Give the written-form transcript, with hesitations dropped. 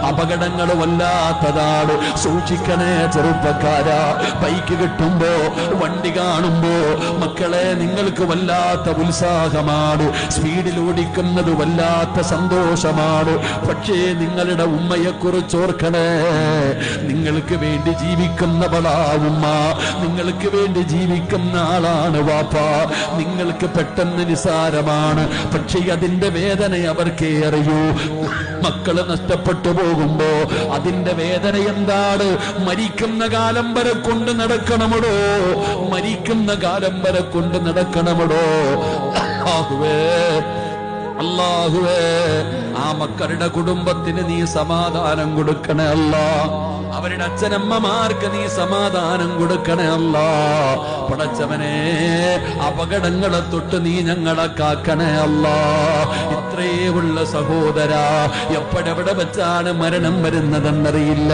അപകടങ്ങൾ വല്ലാത്തതാണ്. സൂക്ഷിക്കണേ ചെറുപ്പക്കാരാ. ബൈക്ക് കിട്ടുമ്പോ, വണ്ടി കാണുമ്പോ മക്കളെ നിങ്ങൾക്ക് വല്ലാത്ത ഉത്സാഹമാണ്, സ്പീഡിൽ ഓടിക്കുന്നത് വല്ലാത്ത സന്തോഷമാണ്. പക്ഷേ നിങ്ങളുടെ ഉമ്മയെക്കുറിച്ച് ഓർക്കണേ. നിങ്ങൾക്ക് വേണ്ടി ജീവിക്കുന്നവളാ ഉമ്മ, നിങ്ങൾക്ക് വേണ്ടി ജീവിക്കുന്ന ആളാണ് വാപ്പ. നിങ്ങൾക്ക് പെട്ടെന്ന് നിസാരമാണ്, പക്ഷേ അതിന്റെ വേദന അവർക്കേ അറിയൂ. മക്കള് നഷ്ടപ്പെട്ടു പോകുമ്പോ അതിന്റെ വേദന എന്താണ്? മരിക്കുന്ന കാലം വരെ കൊണ്ട് നടക്കണമടോ, മരിക്കുന്ന കാലം വരെ കൊണ്ട് നടക്കണമടോ. അല്ലാഹുവേ, ആ മക്കളുടെ കുടുംബത്തിന് നീ സമാധാനം കൊടുക്കണേ അല്ലാ. അവരുടെ അച്ഛനമ്മമാർക്ക് നീ സമാധാനം കൊടുക്കണേ അല്ലാ. പടച്ചവനെ, അപകടങ്ങളെ തൊട്ട് നീ ഞങ്ങളെ കാക്കണേ അല്ലാ. ഇത്രയേ ഉള്ള സഹോദരാ, എപ്പോഴെവിടെ വെച്ചാണ് മരണം വരുന്നതെന്നറിയില്ല.